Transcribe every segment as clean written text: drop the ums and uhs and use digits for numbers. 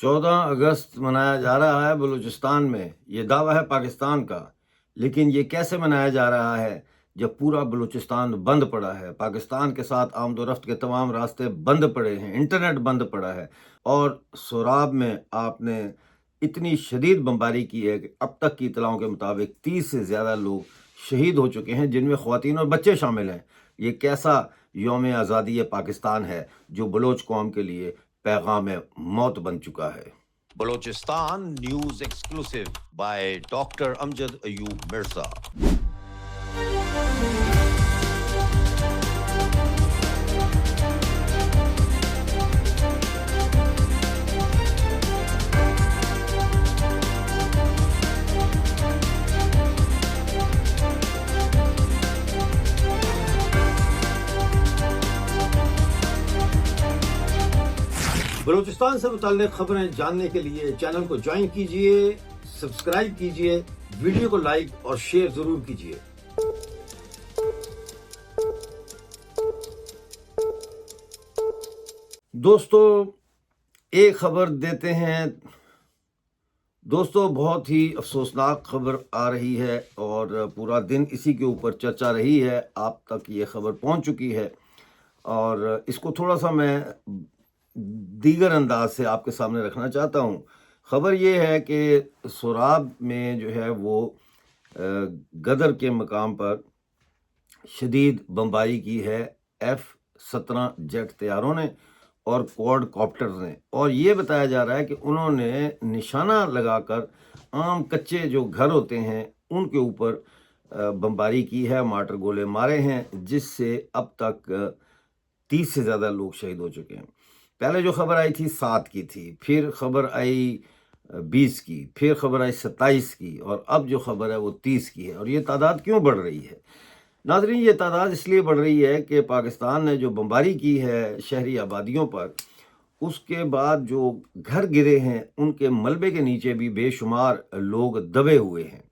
14 اگست منایا جا رہا ہے بلوچستان میں، یہ دعویٰ ہے پاکستان کا، لیکن یہ کیسے منایا جا رہا ہے جب پورا بلوچستان بند پڑا ہے؟ پاکستان کے ساتھ آمد و رفت کے تمام راستے بند پڑے ہیں، انٹرنیٹ بند پڑا ہے، اور سوراب میں آپ نے اتنی شدید بمباری کی ہے کہ اب تک کی اطلاعوں کے مطابق 30 سے زیادہ لوگ شہید ہو چکے ہیں، جن میں خواتین اور بچے شامل ہیں۔ یہ کیسا یوم آزادی پاکستان ہے جو بلوچ قوم کے لیے پیغام موت بن چکا ہے؟ Balochistan news exclusive by doctor Amjad Ayub Mirza. Balochistan سے متعلق خبریں جاننے کے لیے چینل کو جوائن کیجئے، سبسکرائب کیجئے، ویڈیو کو لائک اور شیئر ضرور کیجئے۔ دوستو ایک خبر دیتے ہیں، دوستو بہت ہی افسوسناک خبر آ رہی ہے اور پورا دن اسی کے اوپر چرچا رہی ہے، آپ تک یہ خبر پہنچ چکی ہے، اور اس کو تھوڑا سا میں دیگر انداز سے آپ کے سامنے رکھنا چاہتا ہوں۔ خبر یہ ہے کہ سوراب میں جو ہے وہ گدر کے مقام پر شدید بمباری کی ہے F-17 جیٹ طیاروں نے اور کوڈ کاپٹرز نے، اور یہ بتایا جا رہا ہے کہ انہوں نے نشانہ لگا کر عام کچے جو گھر ہوتے ہیں ان کے اوپر بمباری کی ہے، مارٹر گولے مارے ہیں، جس سے اب تک 30 سے زیادہ لوگ شہید ہو چکے ہیں۔ پہلے جو خبر آئی تھی 7 کی تھی، پھر خبر آئی 20 کی، پھر خبر آئی 27 کی، اور اب جو خبر ہے وہ 30 کی ہے۔ اور یہ تعداد کیوں بڑھ رہی ہے ناظرین؟ یہ تعداد اس لیے بڑھ رہی ہے کہ پاکستان نے جو بمباری کی ہے شہری آبادیوں پر، اس کے بعد جو گھر گرے ہیں ان کے ملبے کے نیچے بھی بے شمار لوگ دبے ہوئے ہیں،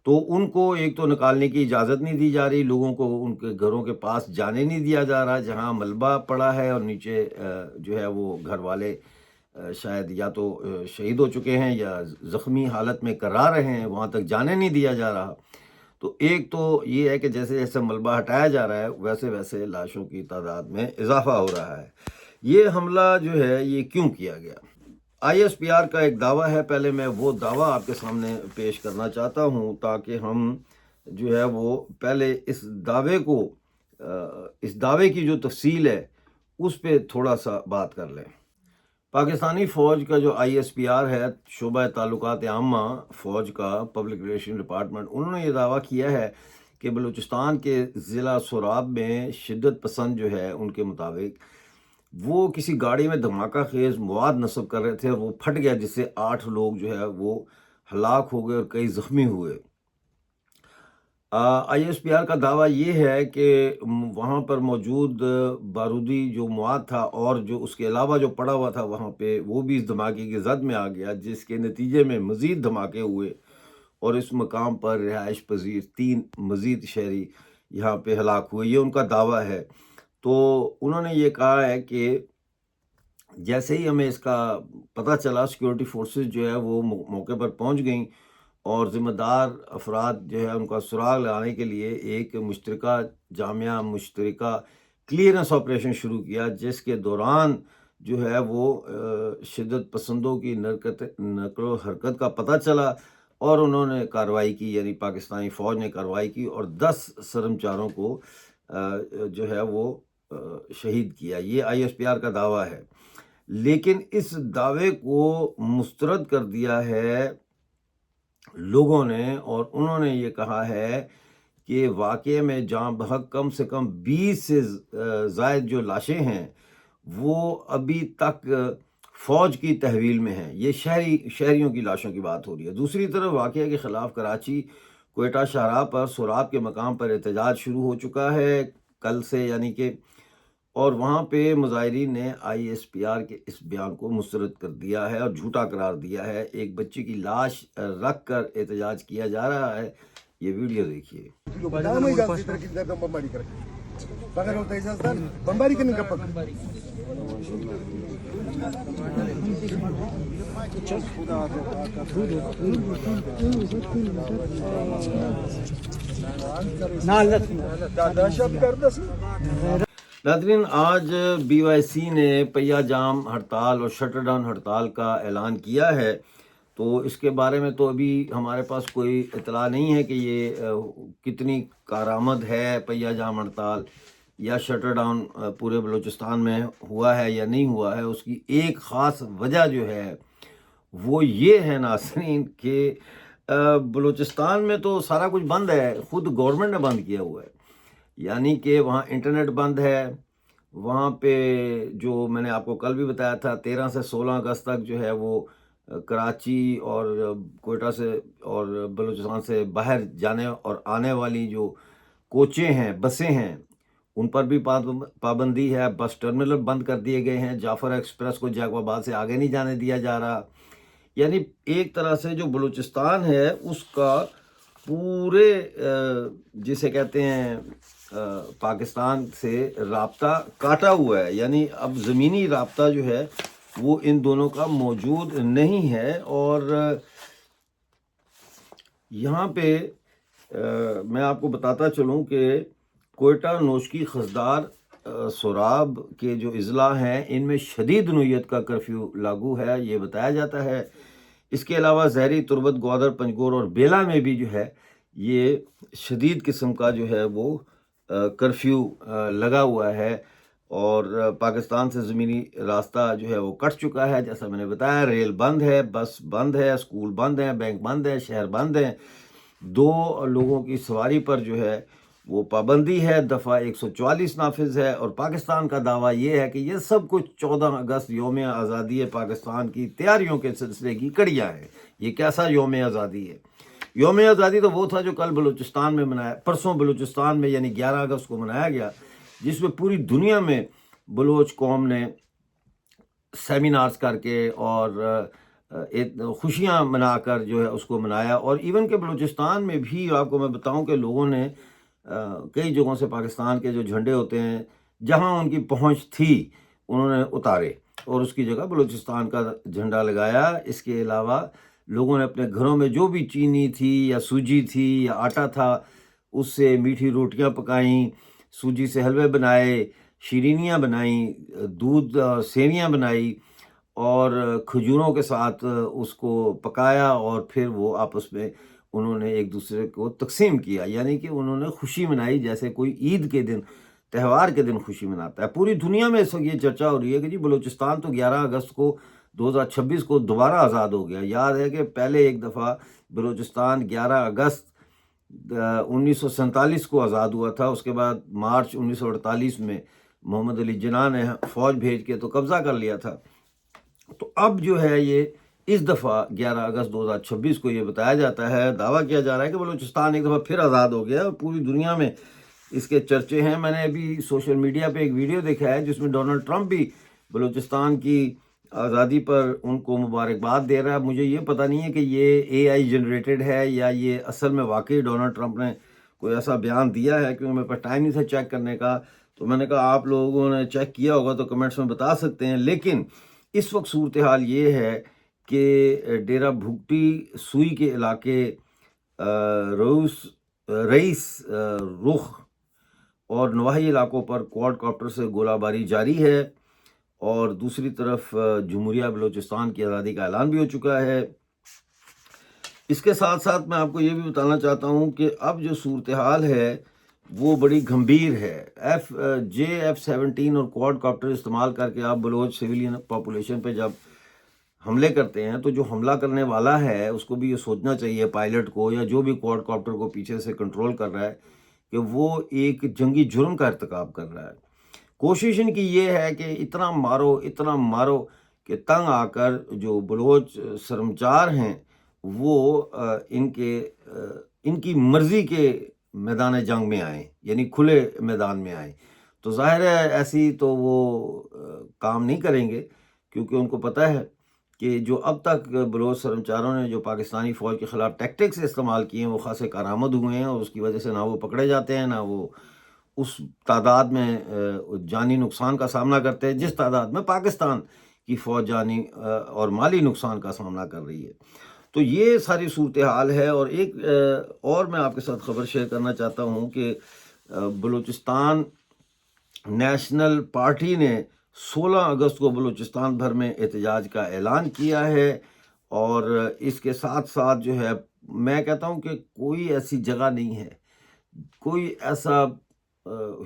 تو ان کو ایک تو نکالنے کی اجازت نہیں دی جا رہی، لوگوں کو ان کے گھروں کے پاس جانے نہیں دیا جا رہا جہاں ملبہ پڑا ہے، اور نیچے جو ہے وہ گھر والے شاید یا تو شہید ہو چکے ہیں یا زخمی حالت میں کرا رہے ہیں، وہاں تک جانے نہیں دیا جا رہا۔ تو ایک تو یہ ہے کہ جیسے جیسے ملبہ ہٹایا جا رہا ہے ویسے ویسے لاشوں کی تعداد میں اضافہ ہو رہا ہے۔ یہ حملہ جو ہے یہ کیوں کیا گیا؟ ISPR کا ایک دعویٰ ہے، پہلے میں وہ دعویٰ آپ کے سامنے پیش کرنا چاہتا ہوں تاکہ ہم جو ہے وہ پہلے اس دعوے کی جو تفصیل ہے اس پہ تھوڑا سا بات کر لیں۔ پاکستانی فوج کا جو ISPR ہے، شعبہ تعلقات عامہ فوج کا پبلک ریلیشن ڈپارٹمنٹ، انہوں نے یہ دعویٰ کیا ہے کہ بلوچستان کے ضلع سوراب میں شدت پسند جو ہے ان کے مطابق وہ کسی گاڑی میں دھماکہ خیز مواد نصب کر رہے تھے اور وہ پھٹ گیا، جس سے 8 لوگ جو ہے وہ ہلاک ہو گئے اور کئی زخمی ہوئے۔ ISPR کا دعویٰ یہ ہے کہ وہاں پر موجود بارودی جو مواد تھا اور جو اس کے علاوہ جو پڑا ہوا تھا وہاں پہ، وہ بھی اس دھماکے کی زد میں آ گیا، جس کے نتیجے میں مزید دھماکے ہوئے اور اس مقام پر رہائش پذیر 3 مزید شہری یہاں پہ ہلاک ہوئے۔ یہ ان کا دعویٰ ہے۔ تو انہوں نے یہ کہا ہے کہ جیسے ہی ہمیں اس کا پتہ چلا، سیکیورٹی فورسز جو ہے وہ موقع پر پہنچ گئیں اور ذمہ دار افراد جو ہے ان کا سراغ لگانے کے لیے ایک جامعہ مشترکہ کلیئرنس آپریشن شروع کیا، جس کے دوران جو ہے وہ شدت پسندوں کی نقل و حرکت کا پتہ چلا اور انہوں نے کارروائی کی، یعنی پاکستانی فوج نے کارروائی کی اور 10 سرمچاروں کو جو ہے وہ شہید کیا۔ یہ ISPR کا دعویٰ ہے، لیکن اس دعوے کو مسترد کر دیا ہے لوگوں نے، اور انہوں نے یہ کہا ہے کہ واقعے میں جاں بحق کم سے کم 20 سے زائد جو لاشیں ہیں وہ ابھی تک فوج کی تحویل میں ہیں۔ یہ شہریوں کی لاشوں کی بات ہو رہی ہے۔ دوسری طرف واقعے کے خلاف کراچی کوئٹہ شاہراہ پر سوراب کے مقام پر احتجاج شروع ہو چکا ہے کل سے، یعنی کہ، اور وہاں پہ مظاہرین نے ISPR کے اس بیان کو مسترد کر دیا ہے اور جھوٹا قرار دیا ہے۔ ایک بچے کی لاش رکھ کر احتجاج کیا جا رہا ہے، یہ ویڈیو دیکھیے۔ بمباری کرنے کا ناظرین، آج BYC نے پہیا جام ہڑتال اور شٹر ڈاؤن ہڑتال کا اعلان کیا ہے، تو اس کے بارے میں تو ابھی ہمارے پاس کوئی اطلاع نہیں ہے کہ یہ کتنی کارآمد ہے پہیا جام ہڑتال یا شٹر ڈاؤن پورے بلوچستان میں ہوا ہے یا نہیں ہوا ہے۔ اس کی ایک خاص وجہ جو ہے وہ یہ ہے ناظرین کہ بلوچستان میں تو سارا کچھ بند ہے، خود گورنمنٹ نے بند کیا ہوا ہے، یعنی کہ وہاں انٹرنیٹ بند ہے، وہاں پہ جو میں نے آپ کو کل بھی بتایا تھا 13 سے 16 اگست تک جو ہے وہ کراچی اور کوئٹہ سے اور بلوچستان سے باہر جانے اور آنے والی جو کوچیں ہیں، بسیں ہیں، ان پر بھی پابندی ہے۔ بس ٹرمینل بند کر دیے گئے ہیں، جعفر ایکسپریس کو جیکو آباد سے آگے نہیں جانے دیا جا رہا۔ یعنی ایک طرح سے جو بلوچستان ہے اس کا پورے جسے کہتے ہیں پاکستان سے رابطہ کاٹا ہوا ہے، یعنی اب زمینی رابطہ جو ہے وہ ان دونوں کا موجود نہیں ہے۔ اور یہاں پہ میں آپ کو بتاتا چلوں کہ کوئٹہ، نوشکی، خضدار، سوراب کے جو اضلاع ہیں ان میں شدید نوعیت کا کرفیو لاگو ہے، یہ بتایا جاتا ہے۔ اس کے علاوہ زہری، تربت، گوادر، پنجگور اور بیلا میں بھی جو ہے یہ شدید قسم کا جو ہے وہ کرفیو لگا ہوا ہے، اور پاکستان سے زمینی راستہ جو ہے وہ کٹ چکا ہے۔ جیسا میں نے بتایا، ریل بند ہے، بس بند ہے، اسکول بند ہیں، بینک بند ہے، شہر بند ہیں۔ 2 لوگوں کی سواری پر جو ہے وہ پابندی ہے، دفعہ 144 نافذ ہے، اور پاکستان کا دعویٰ یہ ہے کہ یہ سب کچھ 14 اگست یوم آزادی پاکستان کی تیاریوں کے سلسلے کی کڑیاں ہیں۔ یہ کیسا یوم آزادی ہے؟ یوم آزادی تو وہ تھا جو کل بلوچستان میں منایا، پرسوں بلوچستان میں یعنی 11 اگست کو منایا گیا، جس میں پوری دنیا میں بلوچ قوم نے سیمینارز کر کے اور خوشیاں منا کر جو ہے اس کو منایا۔ اور ایون کہ بلوچستان میں بھی آپ کو میں بتاؤں کہ لوگوں نے کئی جگہوں سے پاکستان کے جو جھنڈے ہوتے ہیں جہاں ان کی پہنچ تھی انہوں نے اتارے اور اس کی جگہ بلوچستان کا جھنڈا لگایا۔ اس کے علاوہ لوگوں نے اپنے گھروں میں جو بھی چینی تھی یا سوجی تھی یا آٹا تھا اس سے میٹھی روٹیاں پکائیں، سوجی سے حلوے بنائے، شیرینیاں بنائیں، دودھ سیویاں بنائی اور کھجوروں کے ساتھ اس کو پکایا، اور پھر وہ آپس میں انہوں نے ایک دوسرے کو تقسیم کیا، یعنی کہ انہوں نے خوشی منائی جیسے کوئی عید کے دن، تہوار کے دن خوشی مناتا ہے۔ پوری دنیا میں اس وقت یہ چرچا ہو رہی ہے کہ جی بلوچستان تو 11 اگست کو 2026 کو دوبارہ آزاد ہو گیا۔ یاد ہے کہ پہلے ایک دفعہ بلوچستان 11 اگست 1947 کو آزاد ہوا تھا، اس کے بعد مارچ 1948 میں محمد علی جناح نے فوج بھیج کے تو قبضہ کر لیا تھا۔ تو اب جو ہے یہ اس دفعہ 11 اگست 2026 کو یہ بتایا جاتا ہے، دعویٰ کیا جا رہا ہے کہ بلوچستان ایک دفعہ پھر آزاد ہو گیا، اور پوری دنیا میں اس کے چرچے ہیں۔ میں نے ابھی سوشل میڈیا پہ ایک ویڈیو دیکھا ہے جس میں ڈونلڈ ٹرمپ بھی بلوچستان کی آزادی پر ان کو مبارکباد دے رہا ہے۔ مجھے یہ پتہ نہیں ہے کہ یہ AI جنریٹڈ ہے یا یہ اصل میں واقعی ڈونلڈ ٹرمپ نے کوئی ایسا بیان دیا ہے، کیونکہ میرے پاس ٹائم نہیں تھا چیک کرنے کا، تو میں نے کہا آپ لوگوں نے چیک کیا ہوگا تو کمنٹس میں بتا سکتے ہیں۔ لیکن اس وقت صورتحال یہ ہے کہ ڈیرہ بھگٹی سوئی کے علاقے رئیس رخ اور نواحی علاقوں پر کوارڈ کاپٹر سے گولہ باری جاری ہے، اور دوسری طرف جمہوریہ بلوچستان کی آزادی کا اعلان بھی ہو چکا ہے۔ اس کے ساتھ ساتھ میں آپ کو یہ بھی بتانا چاہتا ہوں کہ اب جو صورتحال ہے وہ بڑی گھمبیر ہے۔ F-17 اور کوارڈ کاپٹر استعمال کر کے آپ بلوچ سویلین پاپولیشن پہ جب حملے کرتے ہیں تو جو حملہ کرنے والا ہے اس کو بھی یہ سوچنا چاہیے، پائلٹ کو یا جو بھی کوارڈ کاپٹر کو پیچھے سے کنٹرول کر رہا ہے، کہ وہ ایک جنگی جرم کا ارتکاب کر رہا ہے۔ کوشش ان کی یہ ہے کہ اتنا مارو کہ تنگ آ کر جو بلوچ سرمچار ہیں وہ ان کی مرضی کے میدان جنگ میں آئیں، یعنی کھلے میدان میں آئیں۔ تو ظاہر ہے ایسی تو وہ کام نہیں کریں گے، کیونکہ ان کو پتہ ہے کہ جو اب تک بلوچ سرمچاروں نے جو پاکستانی فوج کے خلاف ٹیکٹکس استعمال کیے ہیں وہ خاصے کارآمد ہوئے ہیں، اور اس کی وجہ سے نہ وہ پکڑے جاتے ہیں، نہ وہ اس تعداد میں جانی نقصان کا سامنا کرتے ہیں جس تعداد میں پاکستان کی فوج جانی اور مالی نقصان کا سامنا کر رہی ہے۔ تو یہ ساری صورتحال ہے۔ اور ایک اور میں آپ کے ساتھ خبر شیئر کرنا چاہتا ہوں کہ بلوچستان نیشنل پارٹی نے 16 اگست کو بلوچستان بھر میں احتجاج کا اعلان کیا ہے، اور اس کے ساتھ ساتھ جو ہے میں کہتا ہوں کہ کوئی ایسی جگہ نہیں ہے، کوئی ایسا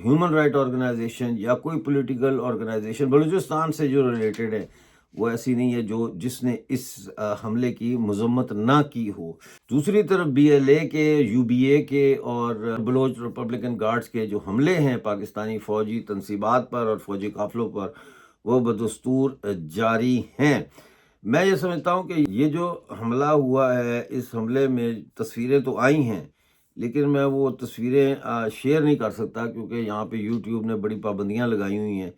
ہیومن رائٹ آرگنائزیشن یا کوئی پولیٹیکل آرگنائزیشن بلوچستان سے جو ریلیٹڈ ہے وہ ایسی نہیں ہے جس نے اس حملے کی مذمت نہ کی ہو۔ دوسری طرف BLA کے، UBA کے اور بلوچ ریپبلکن گارڈز کے جو حملے ہیں پاکستانی فوجی تنصیبات پر اور فوجی قافلوں پر، وہ بدستور جاری ہیں۔ میں یہ سمجھتا ہوں کہ یہ جو حملہ ہوا ہے، اس حملے میں تصویریں تو آئی ہیں، لیکن میں وہ تصویریں شیئر نہیں کر سکتا کیونکہ یہاں پہ YouTube نے بڑی پابندیاں لگائی ہوئی ہیں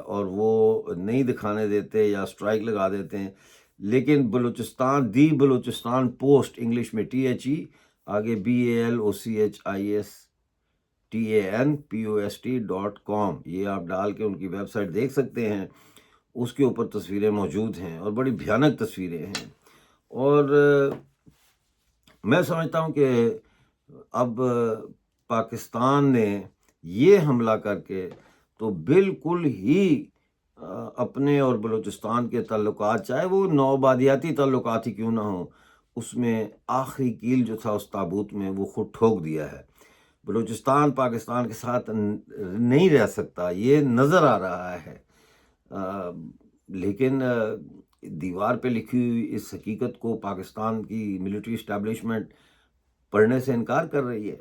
اور وہ نہیں دکھانے دیتے یا سٹرائک لگا دیتے ہیں۔ لیکن بلوچستان، دی بلوچستان پوسٹ، انگلش میں THE آگے BALOCHISTANPOST.com، یہ آپ ڈال کے ان کی ویب سائٹ دیکھ سکتے ہیں۔ اس کے اوپر تصویریں موجود ہیں اور بڑی بھیانک تصویریں ہیں۔ اور میں سمجھتا ہوں کہ اب پاکستان نے یہ حملہ کر کے تو بالکل ہی اپنے اور بلوچستان کے تعلقات، چاہے وہ نوآبادیاتی تعلقات ہی کیوں نہ ہوں، اس میں آخری کیل جو تھا اس تابوت میں وہ خود ٹھوک دیا ہے۔ بلوچستان پاکستان کے ساتھ نہیں رہ سکتا، یہ نظر آ رہا ہے، لیکن دیوار پہ لکھی ہوئی اس حقیقت کو پاکستان کی ملٹری اسٹیبلشمنٹ پڑھنے سے انکار کر رہی ہے،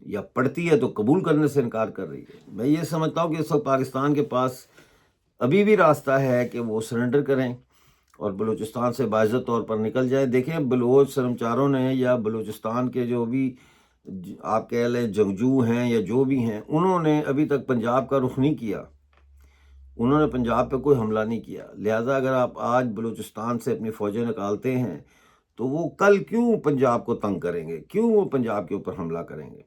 یا پڑھتی ہے تو قبول کرنے سے انکار کر رہی ہے۔ میں یہ سمجھتا ہوں کہ اس وقت پاکستان کے پاس ابھی بھی راستہ ہے کہ وہ سرنڈر کریں اور بلوچستان سے باعزت طور پر نکل جائیں۔ دیکھیں، بلوچ سرمچاروں نے یا بلوچستان کے جو بھی آپ کہہ لیں جنگجو ہیں یا جو بھی ہیں، انہوں نے ابھی تک پنجاب کا رخ نہیں کیا، انہوں نے پنجاب پہ کوئی حملہ نہیں کیا۔ لہٰذا اگر آپ آج بلوچستان سے اپنی فوجیں نکالتے ہیں تو وہ کل کیوں پنجاب کو تنگ کریں گے، کیوں وہ پنجاب کے اوپر حملہ کریں گے؟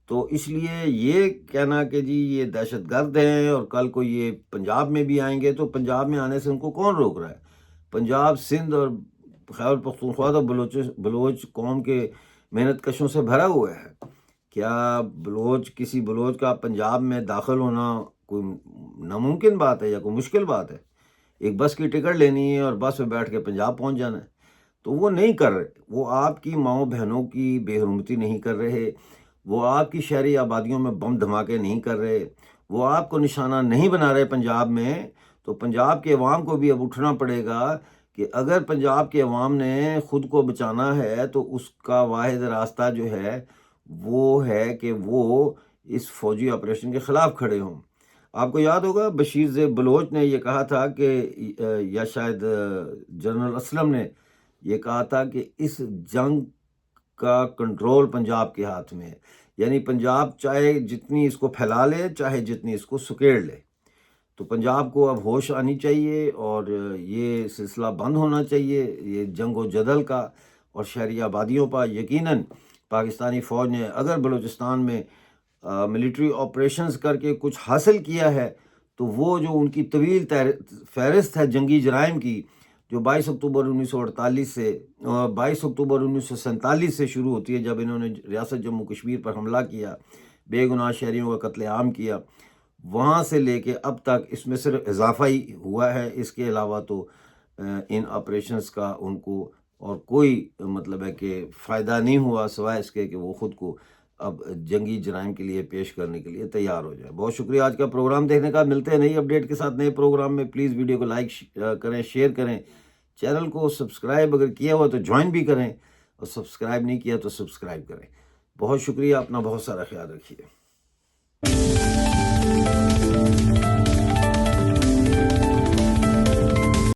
تو اس لیے یہ کہنا کہ جی یہ دہشت گرد ہیں اور کل کو یہ پنجاب میں بھی آئیں گے، تو پنجاب میں آنے سے ان کو کون روک رہا ہے؟ پنجاب، سندھ اور خیبر پختونخوا تو بلوچ قوم کے محنت کشوں سے بھرا ہوا ہے۔ کیا کسی بلوچ کا پنجاب میں داخل ہونا کوئی ناممکن بات ہے یا کوئی مشکل بات ہے؟ ایک بس کی ٹکٹ لینی ہے اور بس میں بیٹھ کے پنجاب پہنچ جانا ہے، تو وہ نہیں کر رہے۔ وہ آپ کی ماؤں بہنوں کی بے حرمتی نہیں کر رہے، وہ آپ کی شہری آبادیوں میں بم دھماکے نہیں کر رہے، وہ آپ کو نشانہ نہیں بنا رہے پنجاب میں۔ تو پنجاب کے عوام کو بھی اب اٹھنا پڑے گا کہ اگر پنجاب کے عوام نے خود کو بچانا ہے تو اس کا واحد راستہ جو ہے وہ ہے کہ وہ اس فوجی آپریشن کے خلاف کھڑے ہوں۔ آپ کو یاد ہوگا بشیر زیب بلوچ نے یہ کہا تھا کہ، یا شاید جنرل اسلم نے یہ کہا تھا کہ اس جنگ کا کنٹرول پنجاب کے ہاتھ میں ہے، یعنی پنجاب چاہے جتنی اس کو پھیلا لے، چاہے جتنی اس کو سکیڑ لے۔ تو پنجاب کو اب ہوش آنی چاہیے اور یہ سلسلہ بند ہونا چاہیے، یہ جنگ و جدل کا، اور شہری آبادیوں پر یقیناً پاکستانی فوج نے اگر بلوچستان میں ملٹری آپریشنز کر کے کچھ حاصل کیا ہے تو وہ جو ان کی طویل فہرست ہے جنگی جرائم کی، جو 22 اکتوبر 1948 سے 22 اکتوبر 1947 سے شروع ہوتی ہے، جب انہوں نے ریاست جموں کشمیر پر حملہ کیا، بے گناہ شہریوں کا قتل عام کیا، وہاں سے لے کے اب تک اس میں صرف اضافہ ہی ہوا ہے۔ اس کے علاوہ تو ان آپریشنز کا ان کو اور کوئی مطلب ہے کہ فائدہ نہیں ہوا، سوائے اس کے کہ وہ خود کو اب جنگی جرائم کے لیے پیش کرنے کے لیے تیار ہو جائے۔ بہت شکریہ آج کا پروگرام دیکھنے کا۔ ملتے ہیں نئی اپڈیٹ کے ساتھ نئے پروگرام میں۔ پلیز ویڈیو کو لائک کریں، شیئر کریں، چینل کو سبسکرائب اگر کیا ہوا تو جوائن بھی کریں، اور سبسکرائب نہیں کیا تو سبسکرائب کریں۔ بہت شکریہ، اپنا بہت سارا خیال رکھیے۔